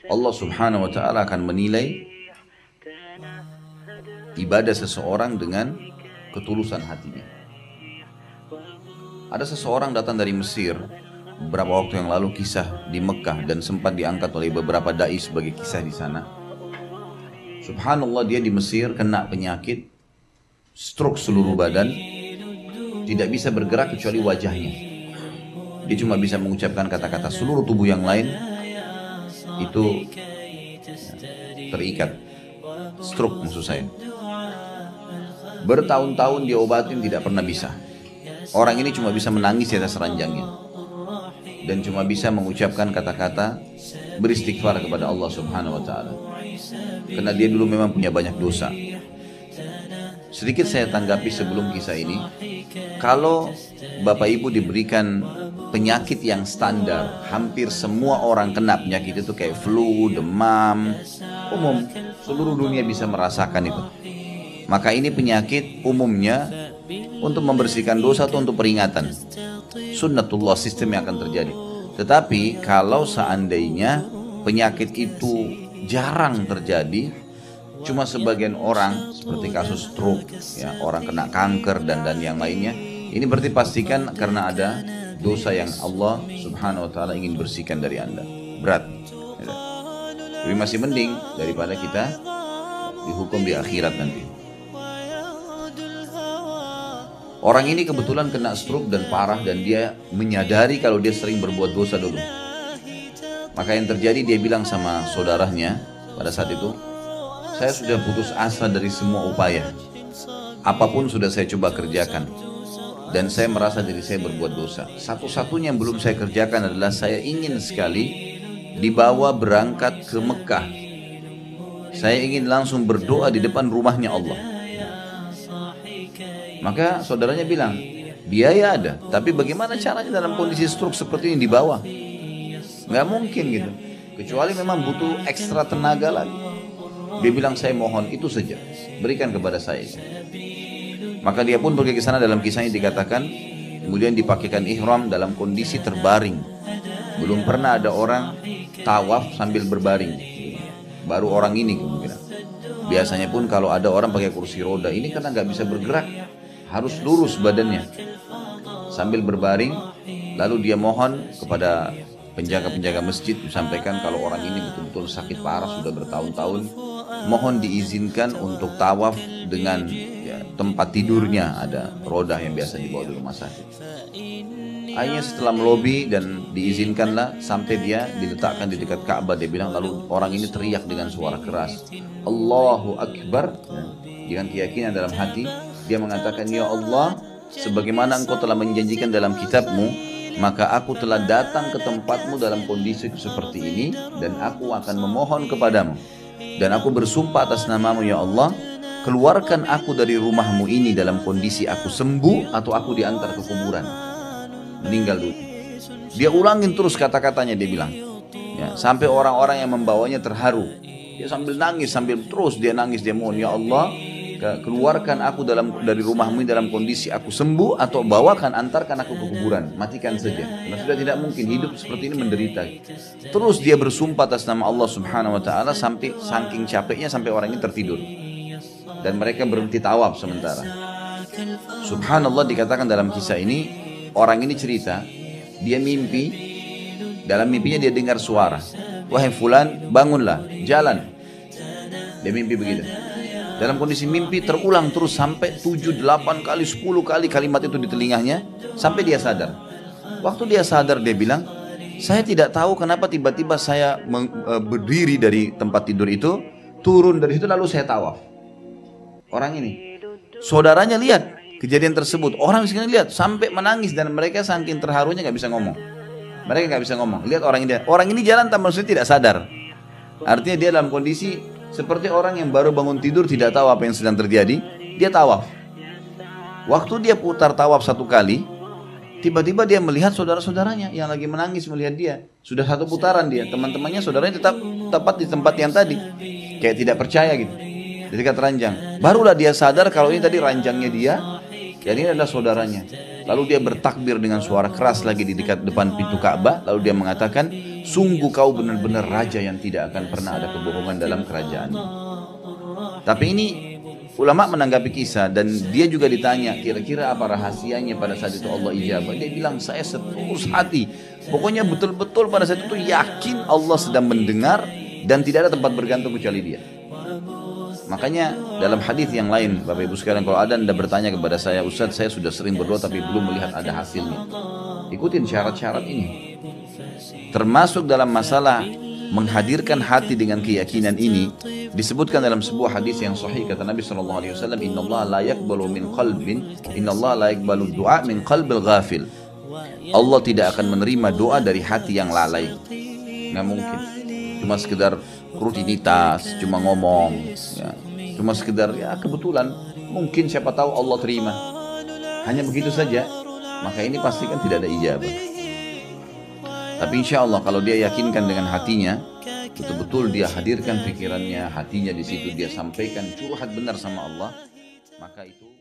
Allah subhanahu wa ta'ala akan menilai ibadah seseorang dengan ketulusan hatinya. Ada seseorang datang dari Mesir beberapa waktu yang lalu, kisah di Mekah, dan sempat diangkat oleh beberapa dai sebagai kisah di sana. Subhanallah, dia di Mesir kena penyakit stroke seluruh badan, tidak bisa bergerak kecuali wajahnya. Dia cuma bisa mengucapkan kata-kata, seluruh tubuh yang lain itu terikat. Stroke maksud saya. Bertahun-tahun dia obatin tidak pernah bisa. Orang ini cuma bisa menangis di atas ranjangnya dan cuma bisa mengucapkan kata-kata beristighfar kepada Allah subhanahu wa ta'ala, karena dia dulu memang punya banyak dosa. Sedikit saya tanggapi sebelum kisah ini. Kalau Bapak Ibu diberikan penyakit yang standar, hampir semua orang kena penyakit itu, kayak flu, demam, umum, seluruh dunia bisa merasakan itu. Maka ini penyakit umumnya untuk membersihkan dosa atau untuk peringatan. Sunnatullah, sistem yang akan terjadi. Tetapi kalau seandainya penyakit itu jarang terjadi, cuma sebagian orang seperti kasus stroke, ya, orang kena kanker dan yang lainnya, ini berarti pastikan karena ada dosa yang Allah subhanahu wa ta'ala ingin bersihkan dari Anda. Berat. Tapi masih mending daripada kita dihukum di akhirat nanti. Orang ini kebetulan kena stroke dan parah, dan dia menyadari kalau dia sering berbuat dosa dulu. Maka yang terjadi, dia bilang sama saudaranya pada saat itu, saya sudah putus asa dari semua upaya. Apapun sudah saya coba kerjakan, dan saya merasa diri saya berbuat dosa. Satu-satunya yang belum saya kerjakan adalah saya ingin sekali dibawa berangkat ke Mekah. Saya ingin langsung berdoa di depan rumahnya Allah. Maka saudaranya bilang, biaya ada, tapi bagaimana caranya dalam kondisi stroke seperti ini dibawa? Nggak mungkin gitu, kecuali memang butuh ekstra tenaga lagi. Dia bilang, saya mohon itu saja, berikan kepada saya. Maka dia pun pergi ke sana. Dalam kisahnya dikatakan, kemudian dipakaikan ihram dalam kondisi terbaring. Belum pernah ada orang tawaf sambil berbaring, baru orang ini kemungkinan. Biasanya pun kalau ada orang pakai kursi roda, ini karena nggak bisa bergerak, harus lurus badannya sambil berbaring. Lalu dia mohon kepada penjaga-penjaga masjid, disampaikan kalau orang ini betul-betul sakit parah sudah bertahun-tahun, mohon diizinkan untuk tawaf dengan tempat tidurnya ada roda yang biasa dibawa di rumah sakit. Akhirnya setelah melobi dan diizinkanlah, sampai dia diletakkan di dekat Ka'bah. Dia bilang, lalu orang ini teriak dengan suara keras, Allahu Akbar, dengan keyakinan dalam hati. Dia mengatakan, ya Allah, sebagaimana engkau telah menjanjikan dalam kitabmu, maka aku telah datang ke tempatmu dalam kondisi seperti ini, dan aku akan memohon kepadamu, dan aku bersumpah atas namamu ya Allah, keluarkan aku dari rumahmu ini dalam kondisi aku sembuh atau aku diantar ke kuburan, meninggal dulu. Dia ulangin terus kata-katanya, dia bilang, ya, sampai orang-orang yang membawanya terharu. Dia sambil nangis, sambil terus dia nangis, dia mohon, ya Allah, keluarkan aku dari rumahmu dalam kondisi aku sembuh, atau bawakan, antarkan aku ke kuburan, matikan saja, karena sudah tidak mungkin hidup seperti ini menderita. Terus dia bersumpah atas nama Allah subhanahu wa ta'ala, sampai saking capeknya sampai orang ini tertidur, dan mereka berhenti tawaf sementara. Subhanallah, dikatakan dalam kisah ini, orang ini cerita, dia mimpi, dalam mimpinya dia dengar suara, wahai fulan, bangunlah, jalan. Dia mimpi begitu. Dalam kondisi mimpi terulang terus sampai 7, 8 kali, 10 kali kalimat itu di telinganya, sampai dia sadar. Waktu dia sadar, dia bilang, saya tidak tahu kenapa tiba-tiba saya berdiri dari tempat tidur itu, turun dari situ, lalu saya tawaf. Orang ini, saudaranya lihat kejadian tersebut, orang di sini lihat sampai menangis, dan mereka saking terharunya nggak bisa ngomong. Mereka nggak bisa ngomong. Lihat orang ini jalan tanpa maksudnya tidak sadar. Artinya dia dalam kondisi seperti orang yang baru bangun tidur, tidak tahu apa yang sedang terjadi. Dia tawaf. Waktu dia putar tawaf satu kali, Tiba-tiba dia melihat saudara-saudaranya yang lagi menangis melihat dia. Sudah satu putaran dia, teman-temannya, saudaranya tetap tepat di tempat yang tadi. Kayak tidak percaya gitu. Di dekat ranjang. Barulah dia sadar kalau ini tadi ranjangnya dia, dan ini adalah saudaranya. Lalu dia bertakbir dengan suara keras lagi di dekat depan pintu Ka'bah. Lalu dia mengatakan, sungguh kau benar-benar raja yang tidak akan pernah ada kebohongan dalam kerajaan. Tapi ini ulama menanggapi kisah dan dia juga ditanya kira-kira apa rahasianya pada saat itu Allah ijabah. Dia bilang saya setulus hati. Pokoknya betul-betul pada saat itu yakin Allah sedang mendengar dan tidak ada tempat bergantung kecuali dia. Makanya dalam hadis yang lain, Bapak Ibu sekalian, kalau ada anda bertanya kepada saya, Ustaz saya sudah sering berdoa tapi belum melihat ada hasilnya. Ikutin syarat-syarat ini. Termasuk dalam masalah menghadirkan hati dengan keyakinan ini disebutkan dalam sebuah hadis yang sahih kata Nabi SAW, Inna Allah la yakbalu min qalbin, Inna Allah la yakbalu du'a min qalbil ghafil. Allah tidak akan menerima doa dari hati yang lalai. Nggak mungkin. Cuma sekedar rutinitas, cuma ngomong, ya. Cuma sekedar ya kebetulan. Mungkin siapa tahu Allah terima. Hanya begitu saja. Maka ini pastikan tidak ada ijabah. Tapi insya Allah kalau dia yakinkan dengan hatinya, betul-betul dia hadirkan pikirannya, hatinya di situ dia sampaikan curhat benar sama Allah, maka itu